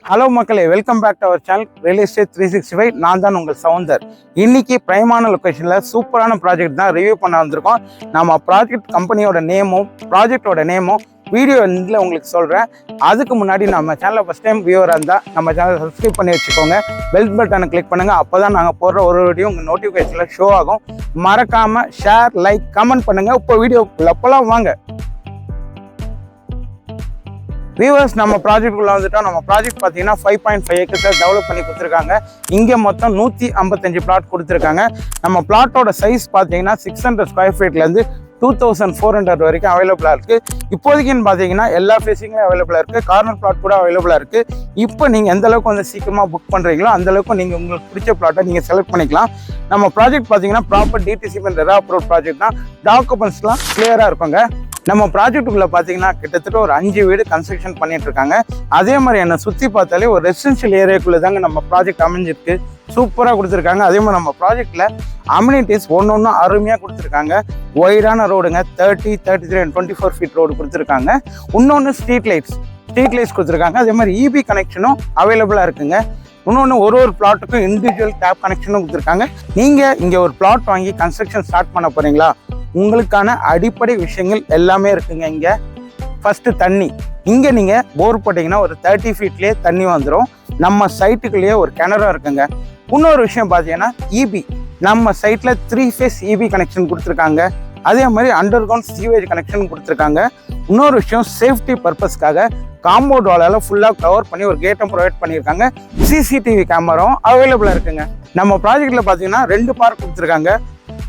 Hello மக்களே, welcome back to our channel real estate 365. நான் தான் உங்கள் சவுந்தர். இன்னைக்கு பிரைமான லொக்கேஷனில் சூப்பரான ப்ராஜெக்ட் தான் ரிவ்யூ பண்ண வந்திருக்கோம். நம்ம ப்ராஜெக்ட் கம்பெனியோட நேமும் ப்ராஜெக்டோட நேமும் வீடியோ இதில் உங்களுக்கு சொல்கிறேன். அதுக்கு முன்னாடி நம்ம சேனலை ஃபஸ்ட் டைம் வியூவராக இருந்தால் நம்ம சேனலை சப்ஸ்கிரைப் பண்ணி வச்சுக்கோங்க. பெல் பட்டனை கிளிக் பண்ணுங்கள். அப்போ தான் நாங்கள் போடுற ஒரு வீடியோ உங்கள் நோட்டிஃபிகேஷனில் ஷோ ஆகும். மறக்காமல் ஷேர், லைக், கமெண்ட் பண்ணுங்கள். இப்போ வீடியோ அப்போலாம் வாங்க வியூவர்ஸ். நம்ம ப்ராஜெக்டுக்குள்ள வந்துட்டோம். நம்ம ப்ராஜெக்ட் பார்த்தீங்கன்னா 5.5 ஏக்கர்ஸை டெவலப் பண்ணி கொடுத்துருக்காங்க. இங்கே மொத்தம் 155 பிளாட் கொடுத்துருக்காங்க. நம்ம பிளாட்டோட சைஸ் பார்த்தீங்கன்னா 600 ஸ்கொயர் ஃபீட்லேருந்து 2400 வரைக்கும் அவைலபிளாக இருக்குது. இப்போதைக்குன்னு பார்த்தீங்கன்னா எல்லா ஃபேஸிங்லையும் அவைலபிளாக இருக்குது. கார்னர் பிளாட் கூட அவைலபிளாக இருக்குது. இப்போ நீங்கள் எந்த அளவுக்கு வந்து சீக்கிரமாக புக் பண்ணுறீங்களோ அந்தளவுக்கு நீங்கள் உங்களுக்கு பிடிச்ச பிளாட்டை நீங்கள் செலக்ட் பண்ணிக்கலாம். நம்ம ப்ராஜெக்ட் பார்த்தீங்கன்னா proper DTC RERA approve project தான். டாக்குமெண்ட்ஸ்லாம் கிளியராக இருக்குங்க. நம்ம ப்ராஜெக்டுக்குள்ள பார்த்தீங்கன்னா கிட்டத்தட்ட ஒரு 5 வீடு கன்ஸ்ட்ரக்ஷன் பண்ணிட்டு இருக்காங்க. அதே மாதிரி என்னை சுற்றி பார்த்தாலே ஒரு ரெசிடென்ஷியல் ஏரியாக்குள்ளே தாங்க நம்ம ப்ராஜெக்ட் அமைஞ்சிருக்கு. சூப்பராக கொடுத்துருக்காங்க. அதே மாதிரி நம்ம ப்ராஜெக்டில் அம்யூனிட்டிஸ் ஒன்று அருமையாக கொடுத்துருக்காங்க. ஒய்டான ரோடுங்க, 30, 33 and 24 ஃபீட் ரோடு கொடுத்துருக்காங்க. இன்னொன்று ஸ்ட்ரீட் லைட்ஸ் கொடுத்துருக்காங்க. அதே மாதிரி இபி கனெக்ஷனும் அவைலபிளாக இருக்குங்க. இன்னொன்று ஒரு பிளாட்டுக்கும் இண்டிவிஜுவல் டேப் கனெக்ஷனும் கொடுத்துருக்காங்க. நீங்கள் இங்கே ஒரு பிளாட் வாங்கி கன்ஸ்ட்ரக்ஷன் ஸ்டார்ட் பண்ண போகிறீங்களா, உங்களுக்கான அடிப்படை விஷயங்கள் எல்லாமே இருக்குங்க. இங்கே ஃபஸ்ட்டு தண்ணி. இங்கே நீங்கள் போர் போட்டிங்கன்னா ஒரு 30 ஃபீட்லேயே தண்ணி வந்துடும். நம்ம சைட்டுக்குள்ளேயே ஒரு கிணறும் இருக்குங்க. இன்னொரு விஷயம் பார்த்தீங்கன்னா இபி. நம்ம சைட்டில் 3 ஃபேஸ் இபி கனெக்ஷன் கொடுத்துருக்காங்க. அதே மாதிரி அண்டர் கிரவுண்ட் சீவேஜ் கனெக்ஷன் கொடுத்துருக்காங்க. இன்னொரு விஷயம் சேஃப்டி பர்பஸ்க்காக காம்பவுண்ட் வாலால் ஃபுல்லாக கவர் பண்ணி ஒரு கேட்டும் ப்ரொவைட் பண்ணியிருக்காங்க. சிசிடிவி கேமராவும் அவைலபிளாக இருக்குங்க. நம்ம ப்ராஜெக்டில் பார்த்தீங்கன்னா 2 பார்க் கொடுத்துருக்காங்க.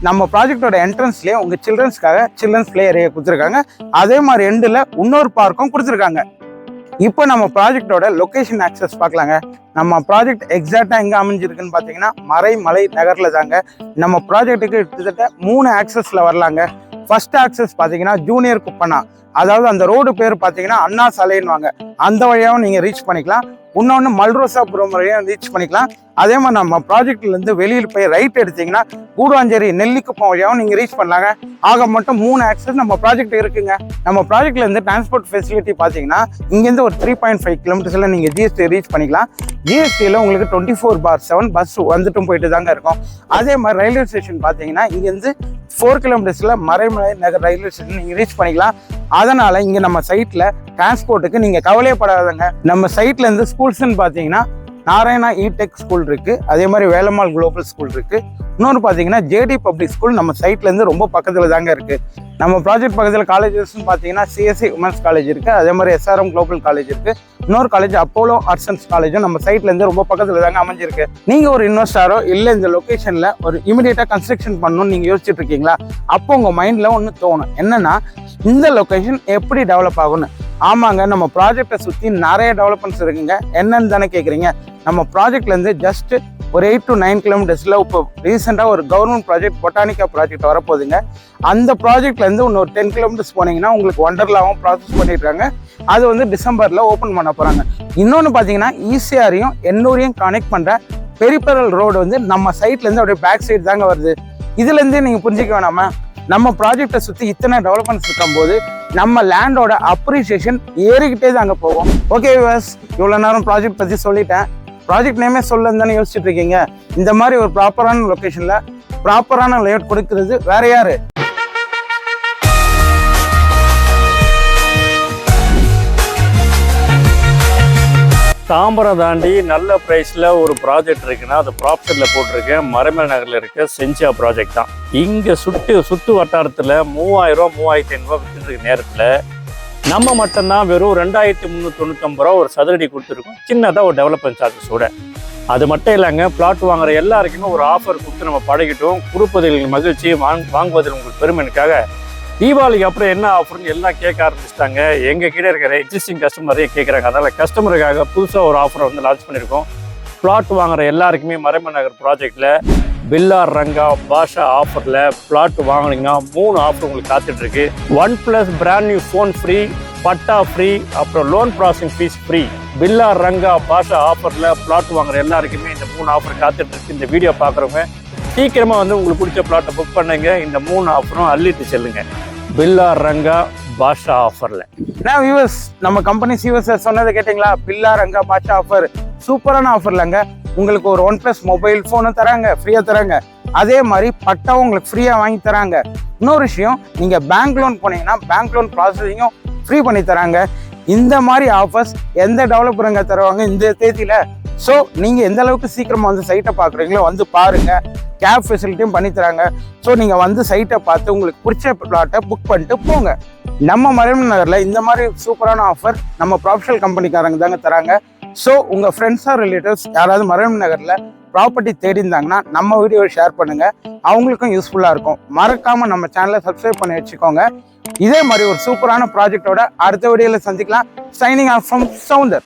நம்ம ப்ராஜெக்டோட என்ட்ரன்ஸ்லேயே உங்கள் சில்ட்ரன்ஸ் பிளே ஏரியா கொடுத்துருக்காங்க. அதே மாதிரி எண்டில் இன்னொரு பார்க்கும் கொடுத்துருக்காங்க. இப்போ நம்ம ப்ராஜெக்டோட லொக்கேஷன் ஆக்சஸ் பார்க்கலாங்க. நம்ம ப்ராஜெக்ட் எக்ஸாக்டாக எங்கே அமைஞ்சிருக்குன்னு பார்த்தீங்கன்னா மலை நகரில் தாங்க. நம்ம ப்ராஜெக்ட்டுக்கு கிட்டத்தட்ட 3 ஆக்சஸில் வரலாங்க. ஃபர்ஸ்ட் ஆக்சஸ் பார்த்தீங்கன்னா ஜூனியர் குப்பனா, அதாவது அந்த ரோடு பேர் பார்த்தீங்கன்னா அண்ணா சாலைன்னுவாங்க. அந்த வழியாகவும் நீங்கள் ரீச் பண்ணிக்கலாம். இன்னொன்று மல்ரோசாபுரம் வழியாக ரீச் பண்ணிக்கலாம். அதே மாதிரி நம்ம ப்ராஜெக்ட்லேருந்து வெளியில் போய் ரைட் எடுத்தீங்கன்னா கூடுவாஞ்சேரி நெல்லிக்குப்பம் வழியாகவும் நீங்கள் ரீச் பண்ணலாங்க. ஆக மட்டும் 3 ஆக்சஸ் நம்ம ப்ராஜெக்ட் இருக்குங்க. நம்ம ப்ராஜெக்ட்லேருந்து டிரான்ஸ்போர்ட் ஃபெசிலிட்டி பார்த்தீங்கன்னா இங்கேருந்து ஒரு 3.5 கிலோமீட்டர்ஸில் நீங்கள் ஜிஎஸ்டி ரீச் பண்ணிக்கலாம். ஜிஎஸ்டியில் உங்களுக்கு 24/7 பஸ் வந்துட்டும் போயிட்டு தாங்க இருக்கும். அதே மாதிரி ரயில்வே ஸ்டேஷன் பார்த்தீங்கன்னா இங்கேருந்து 4 கிலோமீட்டர்ஸில் மறைமலை நகர் ரயில்வே ஸ்டேஷன் நீங்கள் ரீச் பண்ணிக்கலாம். அதனால் இங்கே நம்ம சைட்டில் டிரான்ஸ்போர்ட்டுக்கு நீங்கள் கவலைப்படாதங்க. நம்ம சைட்லேருந்து ஸ்கூல்ஸ்ன்னு பார்த்தீங்கன்னா நாராயணா இடெக் ஸ்கூல் இருக்குது. அதே மாதிரி வேலம்மாள் குளோபல் ஸ்கூல் இருக்குது. இன்னொன்று பார்த்தீங்கன்னா ஜேடி பப்ளிக் ஸ்கூல் நம்ம சைட்லேருந்து ரொம்ப பக்கத்தில் தாங்க இருக்குது. நம்ம ப்ராஜெக்ட் பக்கத்தில் காலேஜஸ்ன்னு பார்த்தீங்கன்னா சிஎஸ்சி உமன்ஸ் காலேஜ் இருக்குது. அதே மாதிரி எஸ்ஆர்எம் குளோபல் காலேஜ் இருக்குது. இன்னொரு காலேஜ் அப்போலோ ஆர்ட்ஸ் அண்ட் காலேஜும் நம்ம சைட்லேருந்து ரொம்ப பக்கத்தில் தாங்க அமைஞ்சிருக்கு. நீங்கள் ஒரு இன்வெஸ்டாரோ இல்லை இந்த லொக்கேஷனில் ஒரு இமீடியட்டாக கன்ஸ்ட்ரக்ஷன் பண்ணணும்னு நீங்கள் யோசிச்சுட்டு இருக்கீங்களா, அப்போ உங்கள் மைண்டில் ஒன்று தோணும், என்னென்னா இந்த லொக்கேஷன் எப்படி டெவலப் ஆகும்னு. ஆமாங்க, நம்ம ப்ராஜெக்டை சுற்றி நிறைய டெவலப்மெண்ட்ஸ் இருக்குங்க. என்னன்னு தானே கேட்குறீங்க. நம்ம ப்ராஜெக்ட்லேருந்து ஜஸ்ட் ஒரு 8 to 9 கிலோமீட்டர்ஸில் இப்போ ரீசெண்டாக ஒரு கவர்மெண்ட் ப்ராஜெக்ட் பொட்டானிக்கா ப்ராஜெக்ட் வரப்போகுதுங்க. அந்த ப்ராஜெக்ட்லேருந்து இன்னொரு 10 கிலோமீட்டர்ஸ் போனீங்கன்னா உங்களுக்கு ஒண்டர்லாவும் ப்ராசஸ் பண்ணியிருக்காங்க. அது வந்து டிசம்பரில் ஓப்பன் பண்ண போகிறாங்க. இன்னொன்று பார்த்தீங்கன்னா ஈசிஆரையும் எண்ணூரையும் கனெக்ட் பண்ணுற பெரிபெரல் ரோடு வந்து நம்ம சைட்லேருந்து அப்படியே பேக் சைடு தாங்க வருது. இதுலேருந்தே நீங்கள் புரிஞ்சிக்க வேணாமா, நம்ம ப்ராஜெக்டை சுற்றி இத்தனை டெவலப்மெண்ட்ஸ் இருக்கும்போது நம்ம லேண்டோட அப்ரிசியேஷன் ஏறிக்கிட்டே தாங்க போகும். ஓகே வியூவர்ஸ், இவ்வளோ நேரம் ப்ராஜெக்ட் பற்றி சொல்லிட்டேன். ப்ராஜெக்ட் நேமே சொல்லன்னு தானே யோசிச்சுட்டு இருக்கீங்க. இந்த மாதிரி ஒரு ப்ராப்பரான லொக்கேஷனில் ப்ராப்பரான லேஅவுட் கொடுக்கறது வேற யாரு? தாம்பரம் தாண்டி நல்ல ப்ரைஸில் ஒரு ப்ராஜெக்ட் இருக்குன்னா அது ப்ராப்ஷனில் போட்டிருக்கேன். மறைமலை நகரில் இருக்க செஞ்சா ப்ராஜெக்ட் தான். இங்கே சுற்று வட்டாரத்தில் 3000 3500 விற்றுட்டு இருக்க நேரத்தில் நம்ம மட்டும்தான் வெறும் 2399 ரூபா ஒரு சதுரடி கொடுத்துருக்கோம். சின்னதாக ஒரு டெவலப்மெண்ட் சார்ஜஸோட. அது மட்டும் இல்லைங்க, பிளாட் வாங்குற எல்லாருக்குமே ஒரு ஆஃபர் கொடுத்து நம்ம பழகிட்டோம். கொடுப்பதில் மகிழ்ச்சி, வாங்குவதில் உங்களுக்கு பெருமைக்காக தீபாவளிக்கு அப்புறம் என்ன ஆஃபர்னு எல்லாம் கேட்க ஆரம்பிச்சிட்டாங்க. எங்கள் கிட்டே இருக்கிற எக்ஸிஸ்டிங் கஸ்டமரையே கேட்குறாங்க. அதனால் கஸ்டமருக்காக புதுசாக ஒரு ஆஃபரை வந்து லான்ச் பண்ணியிருக்கோம். பிளாட் வாங்குற எல்லாருக்குமே மறைமலை நகர் ப்ராஜெக்டில் பில்லார் ரங்கா பாஷா ஆஃபரில் பிளாட் வாங்கினீங்கன்னா 3 ஆஃபர் உங்களுக்கு காத்துட்ருக்கு. 1+ பிராண்ட் நியூ ஃபோன் ஃப்ரீ, பட்டா ஃப்ரீ, அப்புறம் loan processing fees free. Billa Ranga Basha ஆஃபரில் பிளாட் வாங்குற எல்லாருக்குமே இந்த 3 ஆஃபர் காத்துட்ருக்கு. இந்த வீடியோ பார்க்குறவங்க சீக்கிரமாக வந்து உங்களுக்கு பிடிச்ச பிளாட்டை புக் பண்ணுங்க. இந்த 3 ஆஃபரும் அள்ளிட்டு செல்லுங்க. பில்லார் ரங்கா பாஷா ஆஃபரில். நான் வியூவர்ஸ் நம்ம கம்பெனி சிவசர் சொன்னதை கேட்டிங்களா? பில்லா ரங்கா பாஷா ஆஃபர், சூப்பரான ஆஃபர்லங்க. உங்களுக்கு ஒரு OnePlus மொபைல் ஃபோனும் தராங்க, ஃப்ரீயாக தராங்க. அதே மாதிரி பட்டாவும் உங்களுக்கு ஃப்ரீயாக வாங்கி தராங்க. இன்னொரு விஷயம், நீங்கள் பேங்க் லோன் போனீங்கன்னா பேங்க் லோன் ப்ராசஸிங்கும் ஃப்ரீ பண்ணி தராங்க. இந்த மாதிரி ஆஃபர்ஸ் எந்த டெவலப்பருங்க தருவாங்க இந்த தேதியில்? ஸோ நீங்கள் எந்த அளவுக்கு சீக்கிரமாக வந்து சைட்டை பார்க்குறீங்களோ வந்து பாருங்கள். கேப் ஃபெசிலிட்டியும் பண்ணி தராங்க. ஸோ நீங்கள் வந்து சைட்டை பார்த்து உங்களுக்கு பிடிச்ச பிளாட்டை புக் பண்ணிட்டு போங்க. நம்ம மறைமலை நகரில் இந்த மாதிரி சூப்பரான ஆஃபர் நம்ம ப்ராஃபஷனல் கம்பெனிக்காரங்க தாங்க தராங்க. ஸோ உங்கள் ஃப்ரெண்ட்ஸ் ஆர் ரிலேட்டிவ்ஸ் யாராவது மறைமலை நகரில் ப்ராப்பர்ட்டி தேடி இருந்தாங்கன்னா நம்ம வீடியோவை ஷேர் பண்ணுங்கள், அவங்களுக்கும் யூஸ்ஃபுல்லாக இருக்கும். மறக்காமல் நம்ம சேனலை சப்ஸ்கிரைப் பண்ணி வச்சுக்கோங்க. இதே மாதிரி ஒரு சூப்பரான ப்ராஜெக்டோட அடுத்த வீடியோவில் சந்திக்கலாம். Signing off from Soundar.